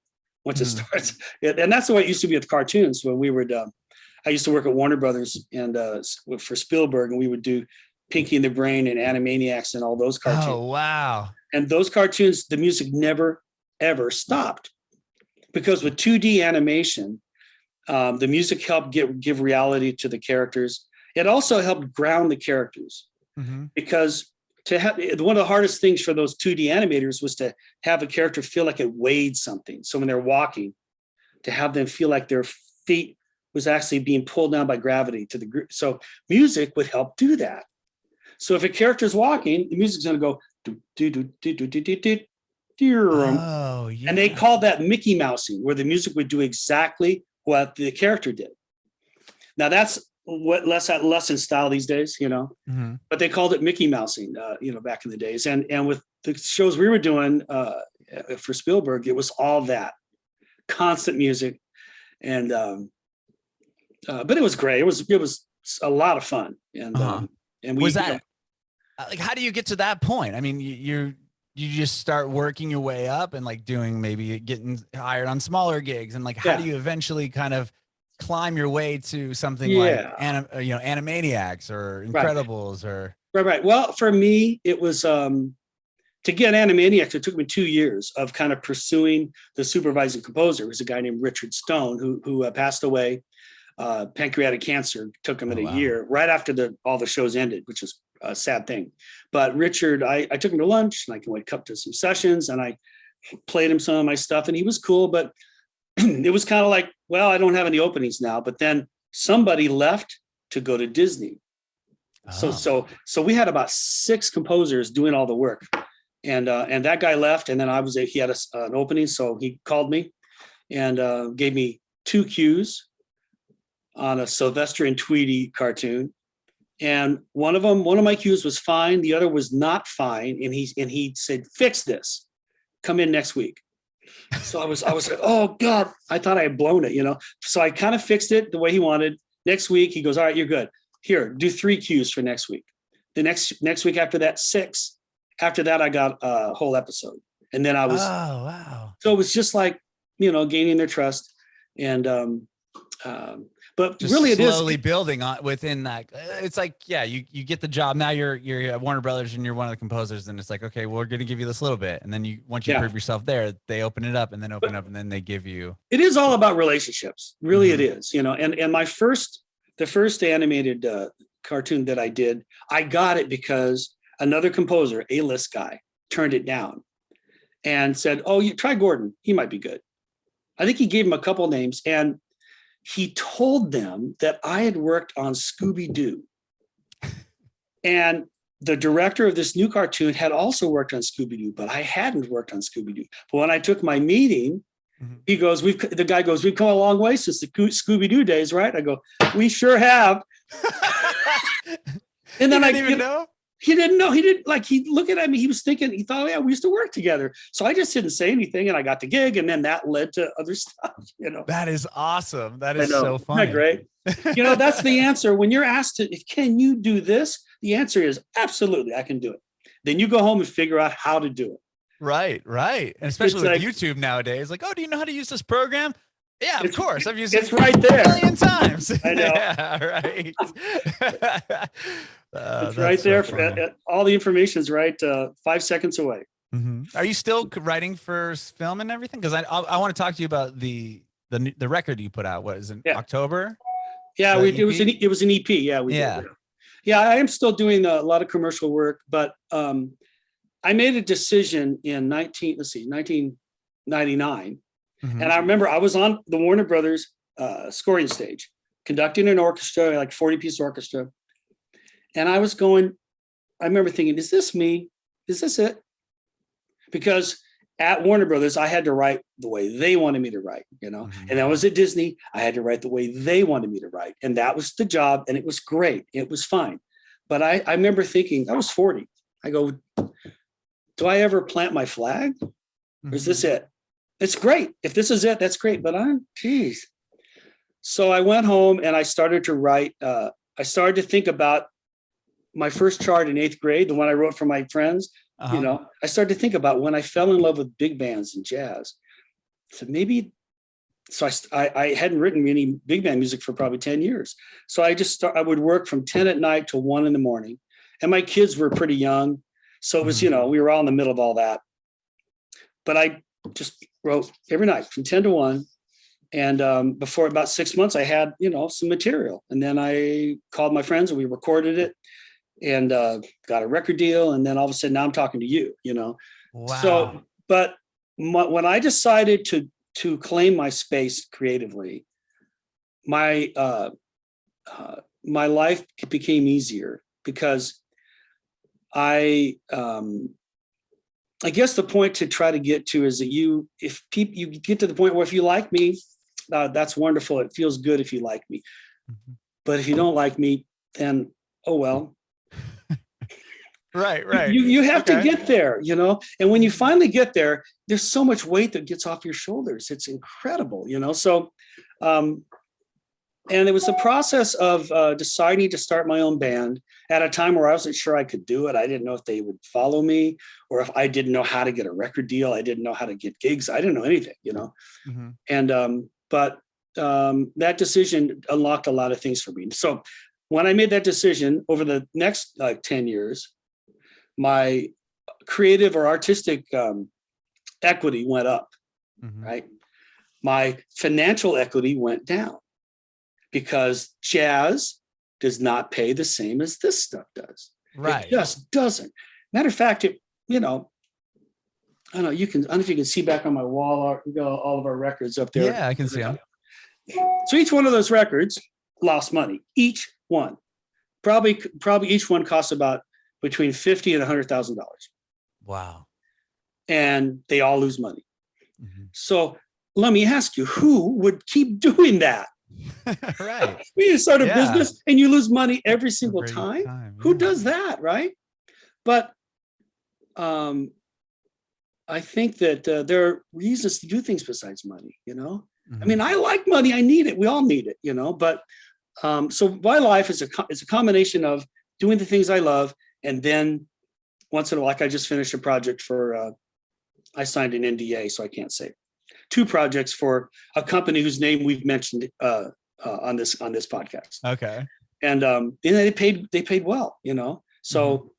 A: once it starts. And that's the way it used to be with cartoons. When we would, I used to work at Warner Brothers and for Spielberg, and we would do Pinky and the Brain and Animaniacs and all those cartoons.
B: Oh, wow.
A: And those cartoons, the music never, ever stopped, because with 2D animation, the music helped give reality to the characters. It also helped ground the characters, because one of the hardest things for those 2D animators was to have a character feel like it weighed something. So when they're walking, to have them feel like their feet was actually being pulled down by gravity to the group. So music would help do that. So if a character's walking, the music's going to go do do do do do do do do.
B: Oh, yeah.
A: And they called that Mickey Mousing, where the music would do exactly what the character did. Now that's what less in style these days, but they called it Mickey Mousing, back in the days. And with the shows we were doing for Spielberg, it was all that constant music. And, but it was great. It was a lot of fun. And we,
B: was that like, how do you get to that point? I mean, you just start working your way up and like doing, maybe getting hired on smaller gigs, and like, how do you eventually kind of climb your way to something like Animaniacs or Incredibles
A: right. Well, for me, it was to get Animaniacs, it took me 2 years of kind of pursuing the supervising composer. It was a guy named Richard Stone who passed away. Pancreatic cancer took him in a year right after all the shows ended, which is a sad thing. But Richard, I took him to lunch, and I can wake up to some sessions, and I played him some of my stuff, and he was cool. But it was kind of like, well, I don't have any openings now. But then somebody left to go to Disney. So we had about 6 composers doing all the work, and that guy left, and then he had an opening, so he called me and gave me 2 cues on a Sylvester and Tweety cartoon. And one of my cues was fine, the other was not fine, and he said, "Fix this. Come in next week." So I was like, oh God, I thought I had blown it, So I kind of fixed it the way he wanted. Next week, he goes, "All right, you're good. Here, do 3 cues for next week." The next week after that, 6. After that, I got a whole episode. And then I was,
B: oh, wow.
A: So it was just like, gaining their trust. And, but
B: just
A: really,
B: slowly building on within that. It's like, you get the job. Now you're at Warner Brothers and you're one of the composers, and it's like, okay, we're going to give you this little bit. And then once you prove yourself there, they open it up and then and then they give you.
A: It is all about relationships. Really, it is, and the first animated cartoon that I did, I got it because another composer, A-list guy, turned it down and said, "Oh, you try Gordon. He might be good." I think he gave him a couple names, and he told them that I had worked on Scooby-Doo. And the director of this new cartoon had also worked on Scooby-Doo, but I hadn't worked on Scooby-Doo. But when I took my meeting, he goes, the guy goes, "We've come a long way since the Scooby-Doo days, right?" I go, "We sure have." And then
B: know.
A: He didn't know. He didn't he looked at me. He was thinking, he thought, "Yeah, we used to work together." So I just didn't say anything, and I got the gig, and then that led to other stuff,
B: That is awesome. That is so funny.
A: Isn't that great? That's the answer. When you're asked can you do this? The answer is absolutely, I can do it. Then you go home and figure out how to do it.
B: Right. And especially with YouTube nowadays, like, "Oh, do you know how to use this program?" Yeah, of course. I've used it
A: right there
B: a million times.
A: I know.
B: Yeah, right.
A: It's right there. All the information is right 5 seconds away.
B: Are you still writing for film and everything? Because I want to talk to you about the record you put out. What is it? October?
A: Yeah, it was an EP. Yeah, we did. Yeah, I am still doing a lot of commercial work, but I I made a decision in 1999.
B: Mhm.
A: And I remember I was on the Warner Brothers scoring stage, conducting an orchestra, like 40-piece orchestra. And I remember thinking, is this me? Is this it? Because at Warner Brothers, I had to write the way they wanted me to write,
B: Mhm.
A: and that was at Disney. I had to write the way they wanted me to write. And that was the job. And it was great. It was fine. But I remember thinking, I was 40. I go, do I ever plant my flag? Or is this it? It's great. If this is it, that's great. But geez. So I went home and I started to write. I started to think about my first chart in 8th grade, the one I wrote for my friends.
B: Uh-huh.
A: I started to think about when I fell in love with big bands and jazz. So I hadn't written any big band music for probably 10 years. So I would work from 10 at night till 1 a.m. And my kids were pretty young. So it was, we were all in the middle of all that. But I just wrote every night from 10 to 1. And before about 6 months, I had, some material. And then I called my friends and we recorded it and got a record deal. And then all of a sudden now I'm talking to you,
B: Wow.
A: So, but when I decided to claim my space creatively, my life became easier because I guess the point to try to get to is that you get to the point where if you like me, that's wonderful. It feels good if you like me.
B: Mhm.
A: But if you don't like me, then, oh, well.
B: Right.
A: You have to get there, and when you finally get there, there's so much weight that gets off your shoulders. It's incredible, So, and it was the process of deciding to start my own band at a time where I wasn't sure I could do it. I didn't know if they would follow me or if I didn't know how to get a record deal. I didn't know how to get gigs. I didn't know anything,
B: Mhm.
A: And, but that decision unlocked a lot of things for me. So when I made that decision over the next 10 years, my creative or artistic equity went up,
B: Mhm.
A: right? My financial equity went down because jazz does not pay the same as this stuff does.
B: Right.
A: It just doesn't. Matter of fact, I don't know. I don't know if you can see back on my wall. We got all of our records up there.
B: Yeah, I can see them.
A: So each one of those records lost money. Each one, probably each one costs about between $50,000 and $100,000.
B: Wow.
A: And they all lose money.
B: Mhm.
A: So let me ask you, who would keep doing that?
B: Right.
A: When you start a business and you lose money every single
B: Every
A: time,
B: time,
A: who
B: yeah.
A: does that, right? But I think that there are reasons to do things besides money, I mean, I like money. I need it. We all need it, But so my life is a combination of doing the things I love, and then once in a while, like I just finished a project for. I signed an NDA, so I can't say. 2 projects for a company whose name we've mentioned on this podcast.
B: Okay.
A: And they paid well, So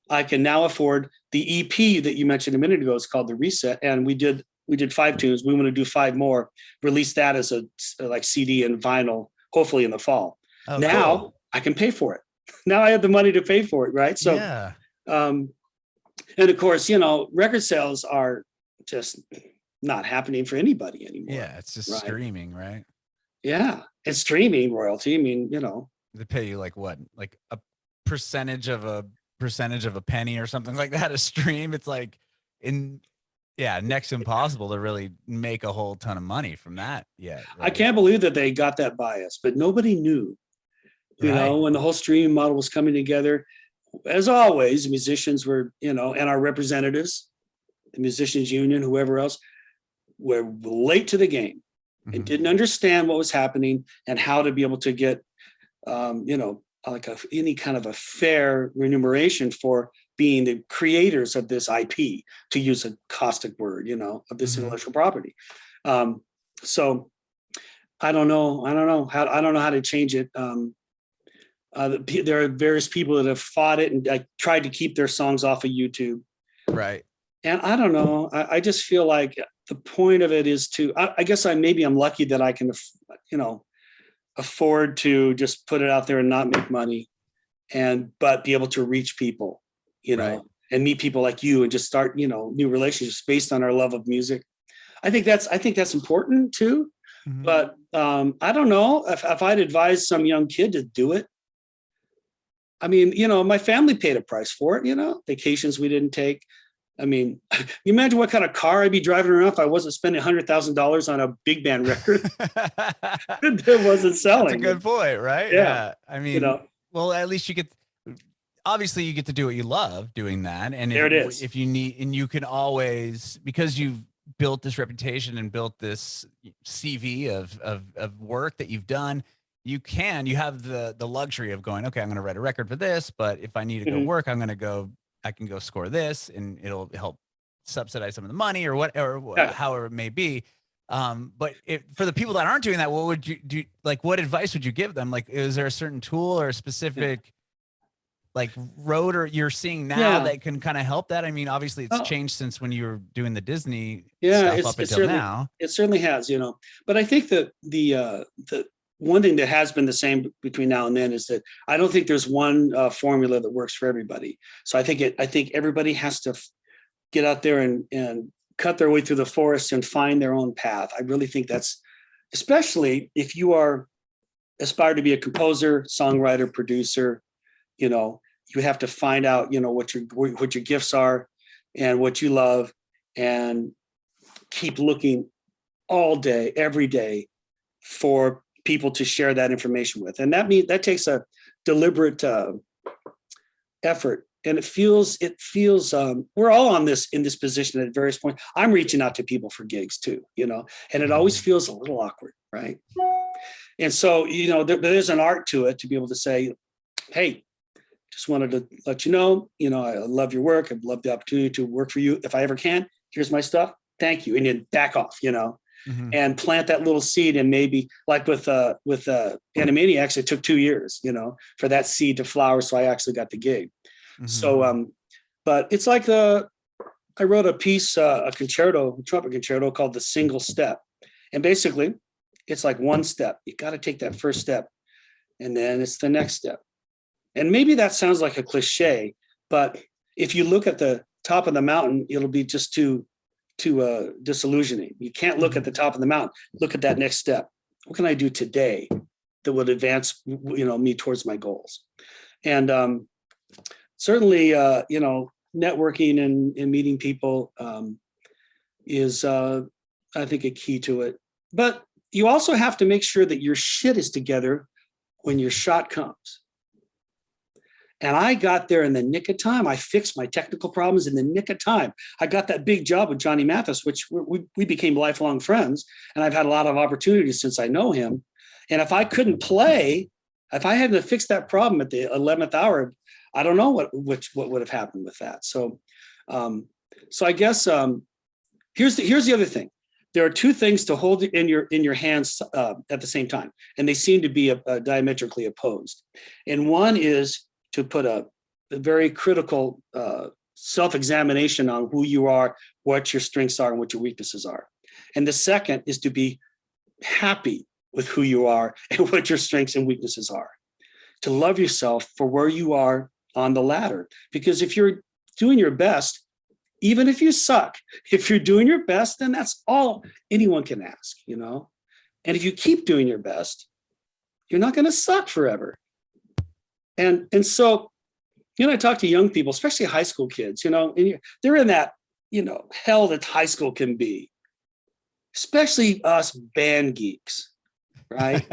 A: I can now afford the EP that you mentioned a minute ago. It's called The Reset, and we did 5 tunes. We want to do 5 more. Release that as a like CD and vinyl, hopefully in the fall.
B: Oh,
A: now
B: cool.
A: I can pay for it. Now I have the money to pay for it, right? So,
B: yeah.
A: And of course, record sales are just not happening for anybody anymore.
B: Yeah, it's just
A: right?
B: streaming, right?
A: Yeah, it's streaming royalty. I mean,
B: They pay you like what? Like a percentage of a penny or something like that a stream. It's like next impossible to really make a whole ton of money from that yet. Right?
A: I can't believe that they got that bias, but nobody knew. When the whole streaming model was coming together, as always, musicians were, and our representatives, the musicians union, whoever else, were late to the game and didn't understand what was happening and how to be able to get, like any kind of a fair remuneration for being the creators of this IP, to use a caustic word, of this intellectual property. So I don't know how to change it. There are various people that have fought it and tried to keep their songs off of YouTube.
B: Right.
A: And I don't know. I just feel like the point of it is to, I guess I'm lucky that I can, afford to just put it out there and not make money but be able to reach people,
B: Right.
A: and meet people like you and just start, new relationships based on our love of music. I think that's important too.
B: Mhm.
A: But I don't know if I'd advise some young kid to do it. I mean, my family paid a price for it, vacations we didn't take. I mean, you imagine what kind of car I'd be driving around if I wasn't spending $100,000 on a big band record that wasn't selling.
B: That's a good point, right?
A: Yeah.
B: I mean, well, at least obviously you get to do what you love doing that. And
A: there it is.
B: If you need, and you can always, because you've built this reputation and built this CV of work that you've done, you have the luxury of going, okay, I'm going to write a record for this, but if I need to go work, I can go score this, and it'll help subsidize some of the money or however it may be. But for the people that aren't doing that, what would you do? Like, what advice would you give them? Like, is there a certain tool or a specific like road or you're seeing now that can kind of help that? I mean, obviously it's changed since when you were doing the Disney stuff up until now.
A: It certainly has, but I think that the one thing that has been the same between now and then is that I don't think there's one formula that works for everybody. So I think everybody has to get out there and cut their way through the forest and find their own path. I really think that's, especially if you aspire to be a composer, songwriter, producer, you have to find out, what your gifts are and what you love, and keep looking all day, every day for people to share that information with. And that takes a deliberate effort. And it feels we're all in this position at various points. I'm reaching out to people for gigs too, and it always feels a little awkward, right? And so, there's an art to it to be able to say, hey, just wanted to let you know, I love your work. I'd love the opportunity to work for you if I ever can. Here's my stuff. Thank you. And then back off, and plant that little seed. And maybe like with Animaniacs, it took 2 years, for that seed to flower. So I actually got the gig. So, but it's like I wrote a piece, a trumpet concerto called The Single Step. And basically it's like one step. You got to take that first step, and then it's the next step. And maybe that sounds like a cliche, but if you look at the top of the mountain, it'll be just too disillusioning. You can't look at the top of the mountain. Look at that next step. What can I do today that would advance, me towards my goals? And certainly, networking and meeting people is, I think, a key to it. But you also have to make sure that your shit is together when your shot comes. And I got there in the nick of time. I fixed my technical problems in the nick of time. I got that big job with Johnny Mathis, which we became lifelong friends. And I've had a lot of opportunities since I know him. And if I couldn't play, if I hadn't fixed that problem at the 11th hour, I don't know what would have happened with that. So I guess here's the other thing. There are two things to hold in your hands at the same time, and they seem to be diametrically opposed. And one is to put a very critical self-examination on who you are, what your strengths are, and what your weaknesses are. And the second is to be happy with who you are and what your strengths and weaknesses are. To love yourself for where you are on the ladder. Because if you're doing your best, even if you suck, if you're doing your best, then that's all anyone can ask, And if you keep doing your best, you're not going to suck forever. And so, I talk to young people, especially high school kids, and they're in that, hell that high school can be, especially us band geeks, right?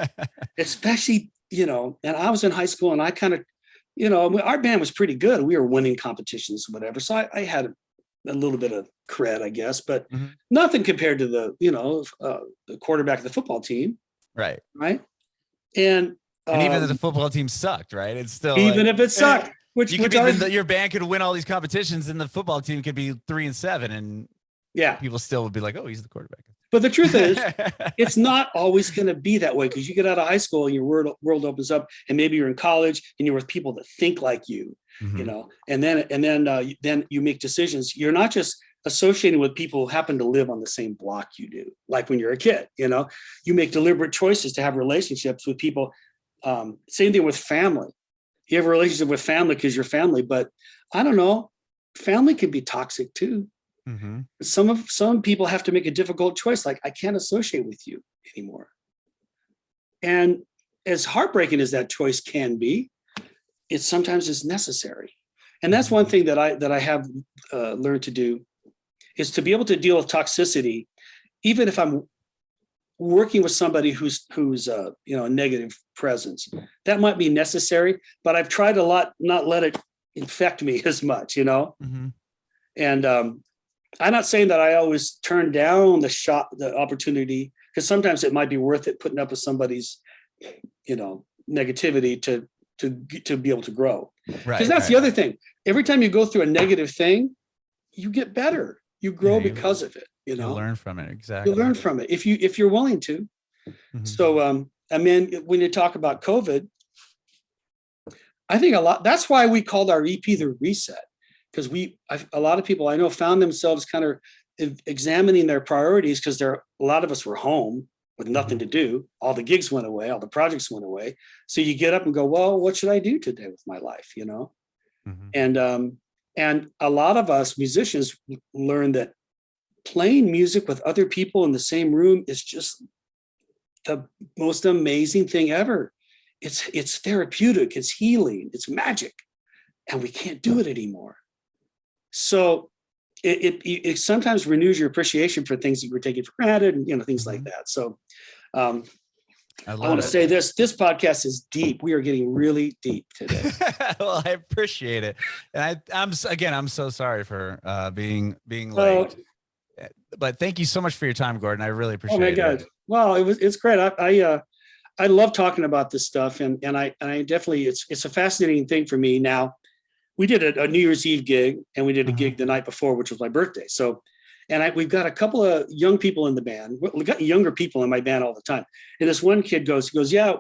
A: Especially, and I was in high school and I kind of, our band was pretty good. We were winning competitions, whatever. So I had a little bit of cred, I guess, but nothing compared to the quarterback of the football team.
B: Right.
A: Right.
B: And even if the football team sucked, right? It's still
A: even if it sucked,
B: your band could win all these competitions, and the football team could be 3-7, and people still would be like, "Oh, he's the quarterback."
A: But the truth is, it's not always going to be that way, because you get out of high school and your world opens up, and maybe you're in college and you're with people that think like you, and then you make decisions. You're not just associating with people who happen to live on the same block you do, like when you're a kid. You make deliberate choices to have relationships with people. Same thing with family. You have a relationship with family because you're family, but I don't know. family can be toxic too.
B: Mm-hmm.
A: Some people have to make a difficult choice, like I can't associate with you anymore. And as heartbreaking as that choice can be, it sometimes is necessary. And that's one thing that I have learned to do, is to be able to deal with toxicity, even if I'm working with somebody who's a negative presence. That might be necessary, but I've tried a lot not let it infect me as much,
B: Mm-hmm.
A: And I'm not saying that I always turn down the opportunity, because sometimes it might be worth it putting up with somebody's negativity to be able to grow.
B: Right.
A: Because that's the other thing. Every time you go through a negative thing, you get better. You grow because of it.
B: You learn from it. Exactly.
A: You learn from it if you're willing to.
B: Mm-hmm.
A: So when you talk about COVID, I think that's why we called our EP the Reset, because a lot of people I know found themselves kind of examining their priorities, because a lot of us were home with nothing to do. All the gigs went away, all the projects went away. So you get up and go, well, what should I do today with my life?
B: Mm-hmm.
A: And a lot of us musicians learn that playing music with other people in the same room is just the most amazing thing ever. It's therapeutic, it's healing, it's magic, and we can't do it anymore. So it sometimes renews your appreciation for things that you were taking for granted, and things like that. So I want to say this podcast is deep. We are getting really deep today.
B: Well, I appreciate it. And I'm so sorry for being late. But thank you so much for your time, Gordon. I really appreciate it. Oh my God.
A: Well, it's great. I love talking about this stuff, and I definitely, it's a fascinating thing for me. Now, we did a New Year's Eve gig, and we did a gig the night before, which was my birthday. So, and we've got a couple of young people in the band. We've got younger people in my band all the time. And this one kid goes, yeah,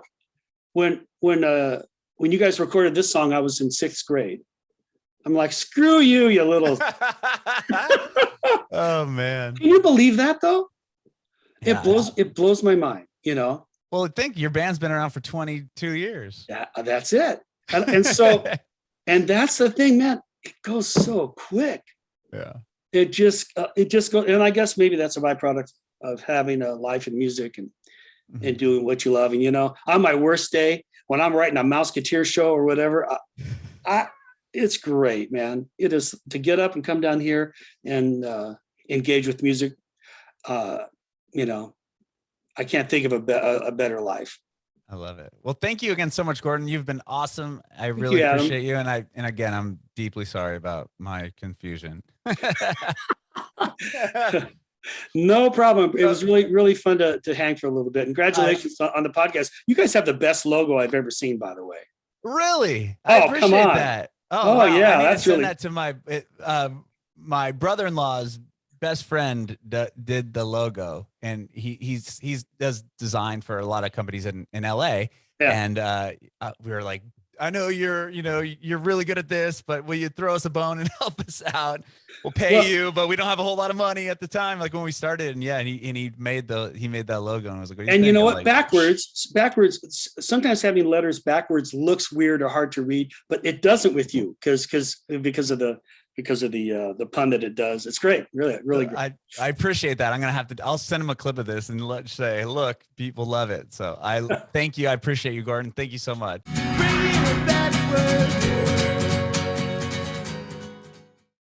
A: when you guys recorded this song, I was in 6th grade. I'm like, screw you, you little.
B: Oh man.
A: Can you believe that though?
B: Yeah.
A: It blows my mind,
B: Well, I think your band's been around for 22 years.
A: That's it. And so, and that's the thing, man, it goes so quick.
B: Yeah.
A: It just goes. And I guess maybe that's a byproduct of having a life in music and doing what you love. And, on my worst day, when I'm writing a Mouseketeer show or whatever, it's great, man. It is to get up and come down here and engage with music. I can't think of a better life.
B: I love it. Well, thank you again so much, Gordon. You've been awesome. I really appreciate you. And again, I'm deeply sorry about my confusion.
A: No problem. It was really, really fun to hang for a little bit. And congratulations on the podcast. You guys have the best logo I've ever seen, by the way.
B: Really? I appreciate
A: come on.
B: that.
A: Oh
B: wow.
A: Yeah.
B: I need
A: That's
B: to send
A: really
B: that to my brother-in-law's best friend did the logo, and he does design for a lot of companies in LA. Yeah. And we were like, I know you're really good at this, but will you throw us a bone and help us out? We'll pay you, but we don't have a whole lot of money at the time, like when we started. And he made that logo, and I was like,
A: and you know what? Like, backwards. Sometimes having letters backwards looks weird or hard to read, but it doesn't with you because of the pun that it does. It's great. Really, really great.
B: I appreciate that. I'll send him a clip of this and let's say, look, people love it. So I thank you. I appreciate you, Gordon. Thank you so much.